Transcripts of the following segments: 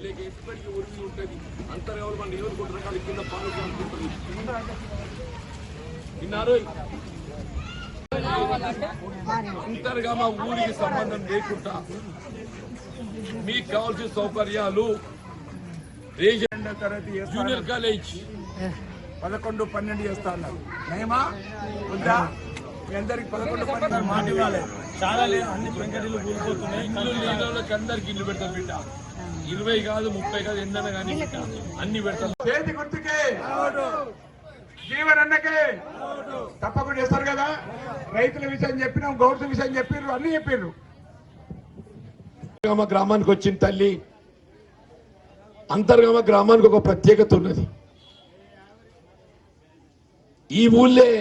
లేక ఎప్పటికీ ఉరిగి ఉంటుంది. అంతర్గామ మన నియోజకవర్గాల కింద పాల్గొనుకుంటుంది. విన్నారు? అంతర్గామ ఊరికి సంబంధం లేకుండా మీకు కావాల్సిన సౌకర్యాలు జూనియర్ కాలేజ్ 11-12 చేస్తా అన్నారు. నయమా ఉందా? మీ అందరికి 11-12 మాట ఇవ్వాలి. చాలా లేదు, అన్ని పెంకటీలు కూలిపోతున్నాయి. ఇల్లు లేని వాళ్ళకి అందరికి ఇల్లు పెడతారు బిడ్డ. 20 కాదు 30 కాదు ఎందైనా కానీ అన్ని పెడతారు. చేతి గుర్తుకే జీవనన్నకే తప్పకుండా చేస్తారు కదా. రైతుల విషయం చెప్పినాం, గౌడ్స్ విషయం చెప్పిర్రు, అన్ని చెప్పిర్రు. గ్రామానికి వచ్చిన తల్లి అంతర్గామ గ్రామానికి ఒక ప్రత్యేకత ఉన్నది. ఈ ఊళ్ళే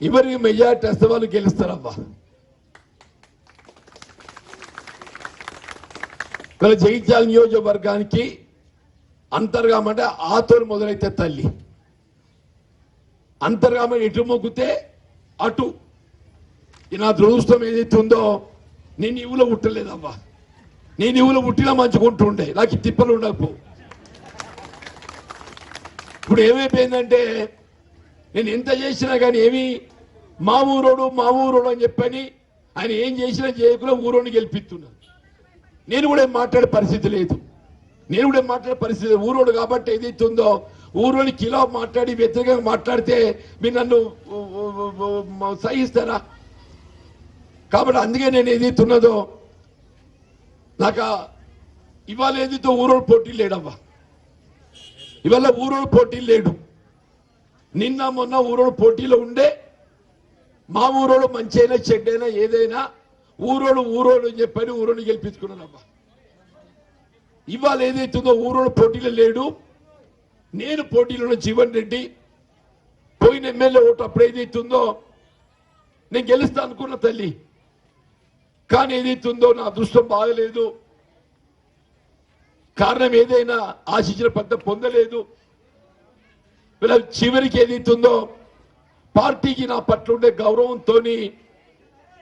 ఎవరికి మెజార్టీ వస్తే వాళ్ళు గెలుస్తారబ్బా. ఇక్కడ జగిత్యాల నియోజకవర్గానికి అంతర్గామ అంటే ఆతోరు మొదలైతే తల్లి. అంతర్గామ ఎటు మొగ్గితే అటు. నా దురదృష్టం ఏదైతే ఉందో, నేను ఇవులో పుట్టలేదబ్బా. నేను ఇవులో పుట్టినా మంచుకుంటుండే, నాకు ఈ తిప్పలు ఉండకపో. ఇప్పుడు ఏమైపోయిందంటే నేను ఎంత చేసినా కానీ ఏమి మా ఊరోడు అని చెప్పని ఆయన ఏం చేసినా చేయకుండా ఊరోని గెలిపిస్తున్నారు. నేను కూడా మాట్లాడే పరిస్థితి లేదు. ఊరోడు కాబట్టి ఏదైతే ఉందో ఊరోని కిలో మాట్లాడి వ్యతిరేకంగా మాట్లాడితే మీరు నన్ను సహిస్తారా? కాబట్టి అందుకే నేను ఏదైతే ఉన్నదో నాకు ఇవాళ ఏదైతే ఊరోడు పోటీ లేడవ్వా. ఇవాళ ఊరోడు పోటీ లేడు. నిన్న మొన్న ఊరోడు పోటీలో ఉండే మా ఊరోడు మంచి అయినా చెడ్డైనా ఏదైనా ఊరోడు అని చెప్పని ఊరోని గెలిపించుకున్నానబ్బా. ఇవాళ ఏదైతుందో ఊరోడు పోటీలో లేడు. నేను పోటీలో జీవన్ రెడ్డి పోయిన ఎమ్మెల్యే ఓటు అప్పుడు ఏదైతుందో నేను గెలుస్తా అనుకున్న తల్లి. కానీ ఏదైతుందో నా అదృష్టం బాగలేదు. కారణం ఏదైనా ఆశించిన పెద్ద పొందలేదు. వీళ్ళ చివరికి ఏదైతుందో పార్టీకి నా పట్ల ఉండే గౌరవంతో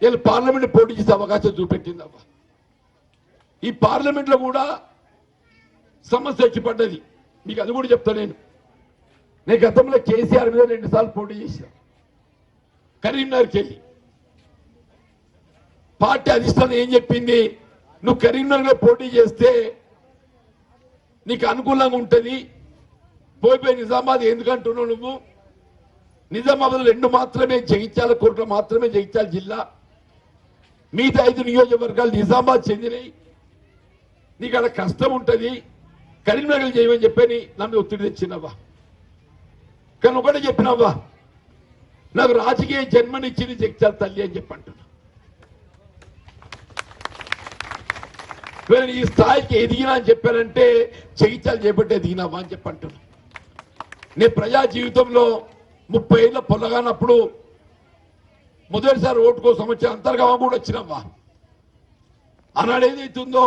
వీళ్ళు పార్లమెంట్ పోటీ చేసే అవకాశం చూపెట్టిందమ్మా. ఈ పార్లమెంట్ లో కూడా సమస్య వచ్చి పడ్డది. మీకు అది కూడా చెప్తా. నేను గతంలో కేసీఆర్ మీద 2 సార్లు పోటీ చేశాను. కరీంనగర్కి వెళ్ళి పార్టీ అధిష్టానం ఏం చెప్పింది, నువ్వు కరీంనగర్లో పోటీ చేస్తే నీకు అనుకూలంగా ఉంటుంది. పోయిపోయి నిజామాబాద్ ఎందుకంటున్నావు నువ్వు? నిజామాబాద్ 2 మాత్రమే జగిత్యాల కోర్టులో మాత్రమే జగిత్యాల జిల్లా. మిగతా 5 నియోజకవర్గాలు నిజామాబాద్ చెందినవి. నీకు అక్కడ కష్టం ఉంటుంది, కరీంనగర్ చేయమని చెప్పని నన్ను ఒత్తిడి తెచ్చినవ్వా. కానీ ఒకటే చెప్పినవ్వా, నాకు రాజకీయ జన్మనిచ్చింది జగిత్యాల తల్లి అని చెప్పంటున్నా. ఈ స్థాయికి ఎదిగినా అని చెప్పారంటే జగిత్యాల చేపట్టే ఎదిగినావా అని చెప్పంటున్నా. నేను ప్రజా జీవితంలో 30 ఏళ్ళ పొల్లగానప్పుడు మొదటిసారి ఓటు కోసం వచ్చే అంతర్గామ కూడా వచ్చినమ్మా. ఆనాడు ఏదైతుందో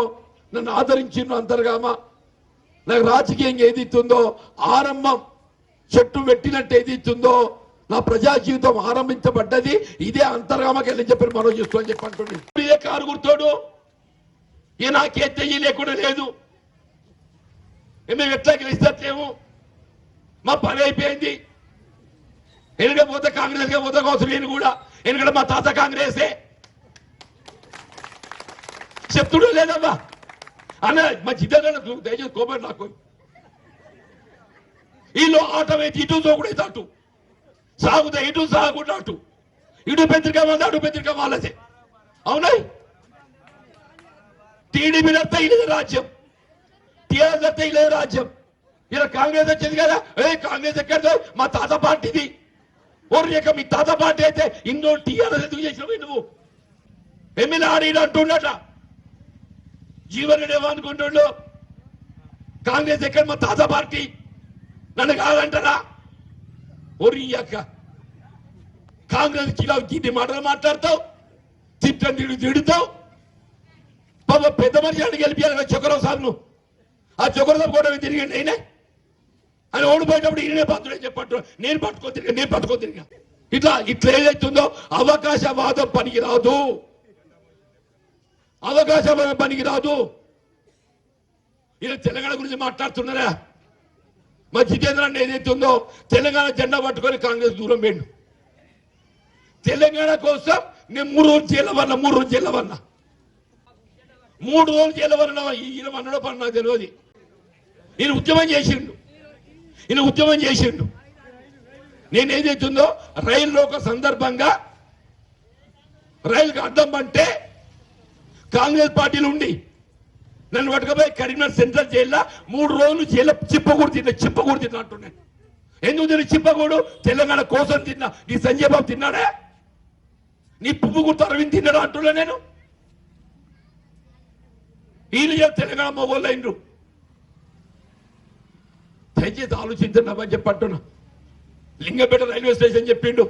నన్ను ఆదరించిన అంతర్గామ, నాకు రాజకీయంగా ఏదైతుందో ఆరంభం చెట్టు పెట్టినట్టు ఏదైతుందో నా ప్రజా జీవితం ఆరంభించబడ్డది ఇదే అంతర్గామకి వెళ్ళి చెప్పి మనం చేస్తామని చెప్పి అంటుంది. ఇదే కారు గుర్తోడు ఏ నాకే తెయ్యి లేకుండా లేదు. మేము ఎట్లా గెలిస్తలేము, మా పని అయిపోయింది. ఎనక పోతే కాంగ్రెస్ గా పోతే కోసం నేను కూడా ఎందుకంటే మా తాత కాంగ్రెసే చెప్తుడు లేదమ్మా. అన్న మా జిద్దన్న దయచేసి కోపం నాకు వీళ్ళు ఆటమైతే ఇటు తోకుడైతే అటు సాగుతా ఇటు సాగుకుంటూ అటు ఇటు పెద్దరిక వాళ్ళ అటు పెద్దరిక వాళ్ళదే. అవునా? టీడీపీ నడితే ఇదే రాజ్యం, టీఆర్ఎస్ నడితే ఇదే రాజ్యం. ఇలా కాంగ్రెస్ వచ్చింది కదా, కాంగ్రెస్ ఎక్కడో మా తాత పార్టీది. ఓరిక మీ తాత పార్టీ అయితే ఇన్నో టీఆర్ఎస్ ఎందుకు చేసినావు నువ్వు? ఎమ్మెల్యే ఆడిన అంటున్నట జీవన్ రెడ్డి ఏమనుకుంటుండు, కాంగ్రెస్ ఎక్కడ మా తాత పార్టీ నన్ను కాదంటారా? ఒరియక్క కాంగ్రెస్ కిలో గిడ్డి మాటలు మాట్లాడతావు, తిడుతావు. బాబా పెద్ద మనిషి అని గెలిపించాలి చొక్కరావు సార్ను. ఆ చొక్కరావు కూడా తిరిగండి అయినా అని ఓడిపోయేటప్పుడు ఈయనే పాత్రుడే చెప్పట్టు నేను పట్టుకొని తిరిగా. ఇట్లా ఏదైతుందో అవకాశవాదం పనికి రాదు. ఈయన తెలంగాణ గురించి మాట్లాడుతున్నారా? మా జితేంద్ర అన్న ఏదైతే ఉందో తెలంగాణ జెండా పట్టుకొని కాంగ్రెస్ దూరం పోయిండు. తెలంగాణ కోసం నేను 3 రోజులు జైలు వన్నా 3 రోజులు జైలు వన్నా 3 రోజులు జైలు వన్నా ఈయన వన్నడో పని నాకు తెలియదు. ఈయన ఉద్యమం చేసిండు. నేను ఏదైతుందో రైల్లో ఒక సందర్భంగా రైలుకి అడ్డం అంటే కాంగ్రెస్ పార్టీలు ఉండి నన్ను పట్టుకపోయి కరీంనగర్ సెంట్రల్ జైల్లో 3 రోజులు జైల్లో చిప్పకూడు తిన్నా అంటున్నాను. ఎందుకు తిన్న చిప్పకూడు? తెలంగాణ కోసం తిన్నా. నీ సంజయ్ బాబు తిన్నాడా? నీ పువ్వుకూడు అరవింద్ తిన్నాడా అంటున్నా నేను. వీళ్ళు తెలంగాణ మొగోళ్ళు అయిండ్రు. దయచేసి ఆలోచించండి చెప్పంటున్నా. లింగపేట రైల్వే స్టేషన్ చెప్పిండు.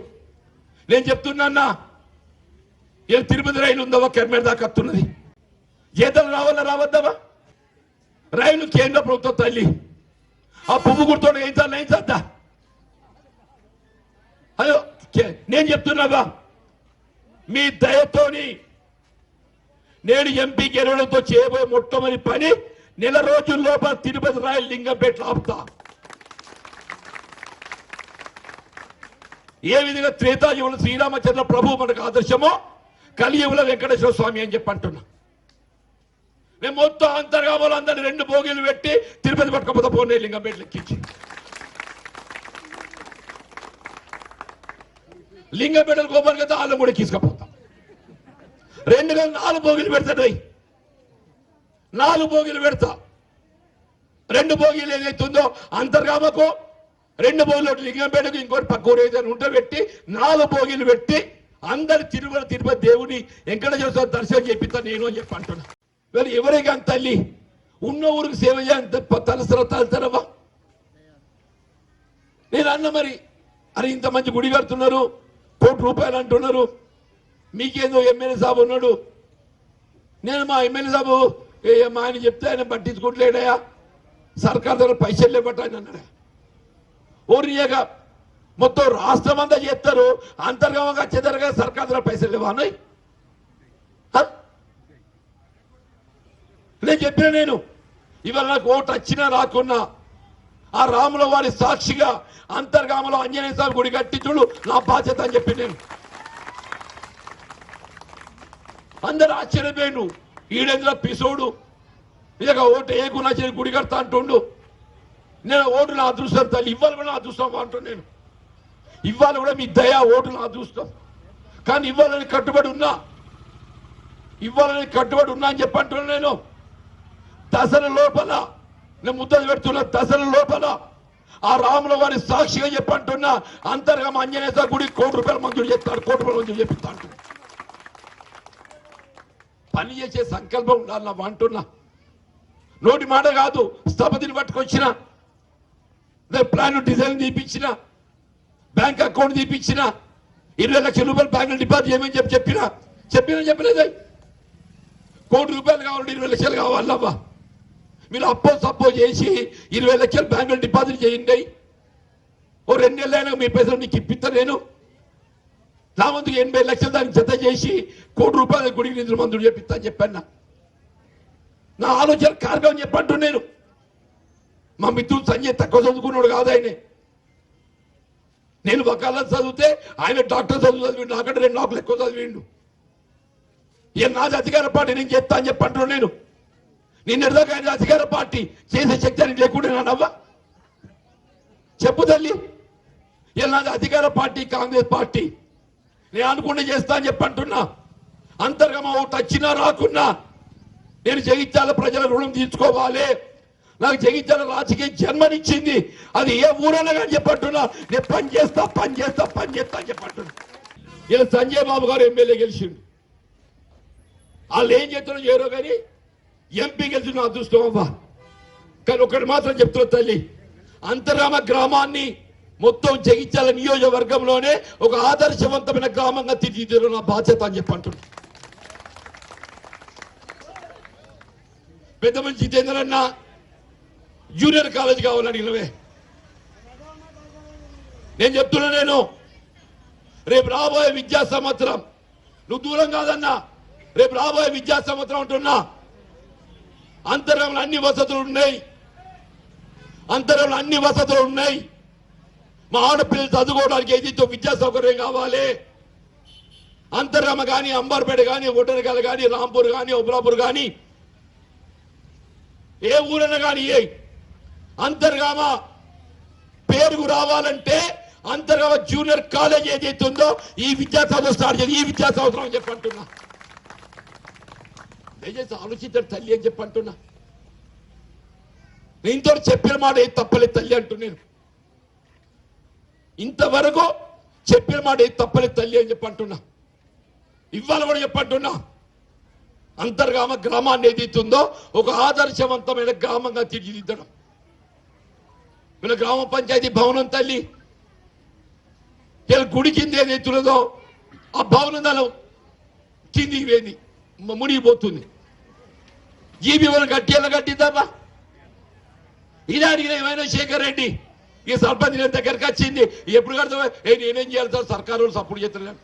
నేను చెప్తున్నా ఇలా తిరుపతి రైలు ఉందవా కెమెరా దాకా వస్తున్నది. జీతాలు రావద్దావా? రైలు కేంద్ర ప్రభుత్వం తల్లి. ఆ పువ్వు గుర్తోడు ఏం చేద్దా? అయ్యో నేను చెప్తున్నావా, మీ దయతోని నేను ఎంపీ గెలవడంతో చేయబోయే మొట్టమొదటి పని నెల రోజుల లోపల తిరుపతి రైలు లింగంపేట ఆపుతా. ఏ విధంగా త్రేతాయుగంలో శ్రీరామచంద్ర ప్రభు మనకు ఆదర్శమో కలియుగంలో వెంకటేశ్వర స్వామి అని చెప్పి అంటున్నా. మేము మొత్తం అంతర్గామలో అందరినీ 2 బోగీలు పెట్టి తిరుపతి పట్టుకపోతే పోనీ లింగంపేట లెక్కించి లింగంపేటలు గోపాల్ కదా వాళ్ళని కూడా తీసుకుపోతాం. 4 బోగీలు పెడతాయి. 4 బోగీలు పెడతా. 2 బోగీలు ఏదైతుందో అంతర్గామకు 2 బోగీలు లింగంపేటకు ఇంకోటి పక్కూరు ఏదైనా ఉంటే పెట్టి 4 బోగీలు పెట్టి అందరి తిరుపతి దేవుని వెంకటేశ్వర స్వామి దర్శనం చేపిస్తా నేను అని చెప్పి అంటున్నా. వీళ్ళు ఎవరే కానీ తల్లి ఉన్న ఊరికి సేవ చేయాలంటే తలసరవా? నేను అన్న మరి అరే ఇంత మంచి గుడి కడుతున్నారు, ₹1 అంటున్నారు, మీకేందో ఎమ్మెల్యే సాబు ఉన్నాడు. నేను మా ఎమ్మెల్యే సాబు మా ఆయన చెప్తే ఆయన పట్టించుకోవట్లేడయా, సర్కార్ దగ్గర పైసలు లేబట్ట ఆయన అన్నాడు. ఓరిగా మొత్తం రాష్ట్రం అంతా చేస్తారు, అంతర్గతంగా చెదరగా సర్కార్ దగ్గర పైసలు లేవా అన్నాయి. నేను చెప్పిన నేను ఇవాళ నాకు ఓటు వచ్చినా రాకున్నా ఆ రాముల వారి సాక్షిగా అంతర్గామలో ఆంజనేయ స్వామి గుడి కట్టించుడు నా బాధ్యత అని చెప్పి నేను అందరు ఆశ్చర్యపోయాను. ఈడెందులో పిసోడు ఇక ఓటు ఏ గుణాచరి గుడి కడతా అంటుండు. నేను ఓటు నా అదృష్టం తల్లి, ఇవాళ కూడా నా అదృష్టం అంటున్నాను. నేను ఇవాళ కూడా మీ దయా ఓటు నా అదృష్టం. కానీ ఇవ్వాలని కట్టుబడి ఉన్నా అని చెప్పంటున్నాను. నేను దసరా లోపల నేను ముద్దలు పెడుతున్నా. దసరా లోపల ఆ రాముల వారి సాక్షిగా చెప్పంటున్నా అంతర్గమ ఆంజనేయ స్వామి గుడి ₹1 మంజూరు చేస్తాడు, ₹1 మంజూరు చేపిస్తా అంటున్నా. పని చేసే సంకల్పం ఉండాలి నా అంటున్నా. నోటి మాట కాదు, స్థపతిని పట్టుకొచ్చిన ప్లాన్ డిజైన్ తీపించిన, బ్యాంక్ అకౌంట్ తీపించిన, ₹20 లక్షలు బ్యాంకులో డిపాజిట్ చేయమని చెప్పలేదు. ₹1 కావాలి, ₹20 లక్షలు కావాలమ్మా. మీరు సప్పో చేసి 20 లక్షలు బ్యాంకులో డిపాజిట్ చేయండి. ఓ 2 నెలలైనా మీ పైసలు నీకు ఇప్పిస్తా. నేను నా ముందుకు 80 లక్షలు దానికి జత చేసి ₹1 గుడికి నిధులు మంజూరు చేపిస్తా అని చెప్పాను. నా ఆలోచన కార్యక్రమం చెప్పంటు నేను. మా మిత్రుడు సంజయ్ తక్కువ చదువుకున్నాడు కాదు ఆయన. నేను వకాలత్ చదివితే ఆయన డాక్టర్ చదివిండు, నాకంటే 2 నాకులు ఎక్కువ చదివిండు. ఇక నాది అధికార పార్టీ నేను చెప్తా అని చెప్పంటున్నాను. నేను నిన్నటిదాకా ఆయన అధికార పార్టీ చేసే శక్తి అని లేకుండా నానవ్వా చెప్పు తల్లి. ఇలా నాది అధికార పార్టీ కాంగ్రెస్ పార్టీ, నేను అనుకుంటే చేస్తా అని చెప్పంటున్నా. అంతర్గమ ఓటు వచ్చినా రాకున్నా నేను జగిత్యాల ప్రజల రుణం తీర్చుకోవాలి. నాకు జగిత్యాల రాజకీయ జన్మనిచ్చింది, అది ఏ ఊరైనా కానీ చెప్పంటున్నా. నేను పని చేస్తా అని చెప్పంటున్నా. ఇలా సంజయ్ బాబు గారు ఎమ్మెల్యే గెలిచిండు. వాళ్ళు ఏం చెప్తున్నా చేయరో కానీ ఎంపీ గెలిచిన అదృష్టం అవ్వా. కానీ ఒకటి మాత్రం చెప్తున్నా తల్లి, అంతర్గామ గ్రామాన్ని మొత్తం జగిత్యాల నియోజకవర్గంలోనే ఒక ఆదర్శవంతమైన గ్రామంగా తీర్చిదిద్దడం నా బాధ్యత అని చెప్పంటున్నా. పెద్ద మనిషి జితేంద్ర అన్న జూనియర్ కాలేజ్ కావాలని అడిగినవే. నేను చెప్తున్నా, నేను రేపు రాబోయే విద్యా సంవత్సరం, నువ్వు దూరం కాదన్నా, రేపు రాబోయే విద్యా సంవత్సరం అంటున్నా అంతరంలో అన్ని వసతులు ఉన్నాయి, అంతరంలో అన్ని వసతులు ఉన్నాయి. మా ఆడపిల్లలు చదువుకోవడానికి ఏదైతే విద్యా సౌకర్యం కావాలి. అంతర్గామ కానీ, అంబర్పేట కానీ, ఒడ్డనకాల కానీ, రాంపూర్ కానీ, ఉబ్లాపూర్ కానీ, ఏ ఊరన్నా కానీ అంతర్గామ పేరుకు రావాలంటే అంతర్గామ జూనియర్ కాలేజ్ ఏదైతే ఉందో ఈ విద్యా సంవత్సరం స్టార్ట్ చేసి ఈ విద్యా సంవత్సరం అని చెప్పంటున్నా. దయచేసి ఆలోచించారు తల్లి అని చెప్పంటున్నా. నేనుతో చెప్పిన మాట ఏది తప్పలేదు తల్లి అంటున్నాను. ఇంతవరకు చెప్పిన మాట ఏది తప్పలేదు తల్లి అని చెప్పంటున్నా. ఇవాళ కూడా చెప్పంటున్నా. అంతర్గామ గ్రామాన్ని ఏదైతుందో ఒక ఆదర్శవంతమైన గ్రామంగా తీర్చిదిద్దడం. వీళ్ళ గ్రామ పంచాయతీ భవనం తల్లి వీళ్ళ గుడి కింద ఏదైతున్నదో ఆ భవనం దాని కిందికి వేది మునిగిపోతుంది. జీబీ వాళ్ళని కట్టేలా కట్టిద్దామా? ఇలా అడిగిన ఏమైనా శేఖర్ రెడ్డి ఈ సర్పంచ్ దగ్గరికి వచ్చింది, ఎప్పుడు కడతావా? నేనేం చేయాలి సార్, సర్కారు వాళ్ళు సపోర్ట్ చేస్తున్నాను.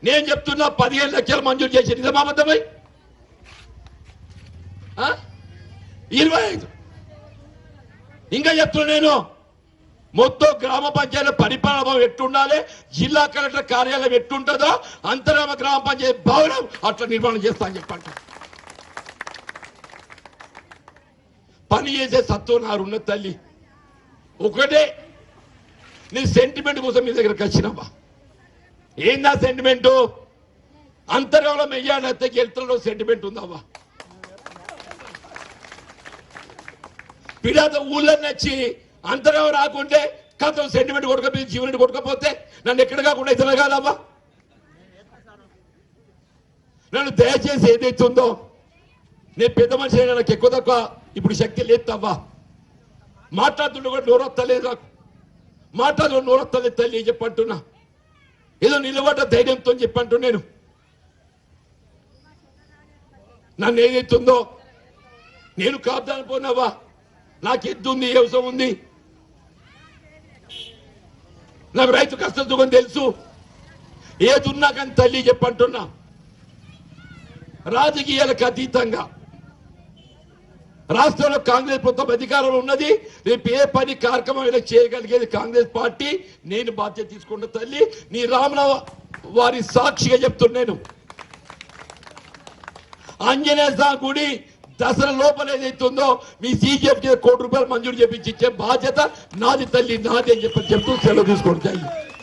నేను చెప్తున్నా 15 లక్షలు మంజూరు చేసి నిజమా అబద్ధమై 25. ఇంకా చెప్తున్నా నేను మొత్తం గ్రామ పంచాయతీ పరిపాలన ఎట్టుండాలి, జిల్లా కలెక్టర్ కార్యాలయం ఎట్టుంటుందో అంతర్గామ గ్రామ పంచాయతీ భవనం అట్లా నిర్మాణం చేస్తా అని చెప్పంట. పని చేసే సత్వం నారున్న తల్లి. ఒకటే నీ సెంటిమెంట్ కోసం మీ దగ్గరకు వచ్చినవా? ఏందా సెంటిమెంటు? అంతర్గంలో మెయ్యాలంటే గెలుతుల్లో సెంటిమెంట్ ఉందావా? పిడాత ఊళ్ళో నచ్చి అంతర్గం రాకుంటే కథ సెంటిమెంట్ కొట్టుకపోయి జీవన కొట్టుకపోతే నన్ను ఎక్కడ కాకుండా ఇతర కాదమ్మా. నన్ను దయచేసి ఏదైతే ఉందో నేను పెద్ద మనిషి నాకు ఎక్కువ తక్కువ ఇప్పుడు శక్తి లేదు తవ్వా. మాట్లాడుతుండే కూడా నోరొత్తలేదు, నాకు మాట్లాడు నోరొత్తలేదు తల్లి చెప్పంటున్నా. ఏదో నిలబడ్డ ధైర్యంతో చెప్పంటూ నేను నన్ను ఏదైతుందో నేను కాపుదాని పోయినావా, నాకు ఎద్దు ఉంది, వ్యవసాయం ఉంది, నాకు రైతు కష్టం సుఖం తెలుసు. ఏదున్నా కానీ తల్లి చెప్పంటున్నా. రాజకీయాలకు అతీతంగా రాష్ట్రంలో కాంగ్రెస్ ప్రభుత్వం అధికారంలో ఉన్నది. రేపు ఏ పని కార్యక్రమం చేయగలిగేది కాంగ్రెస్ పార్టీ. నేను బాధ్యత తీసుకున్న తల్లి నీ రామన వారి సాక్షిగా చెప్తున్నాను. ఆంజనేయ స్వామి గుడి దసరా లోపల ఏదైతుందో మీ సీజీఎఫ్ ₹1 కోటి మంజూరు చేపించి ఇచ్చే బాధ్యత నాది తల్లి, నాది అని చెప్తూ సెలవు తీసుకుంటాయి.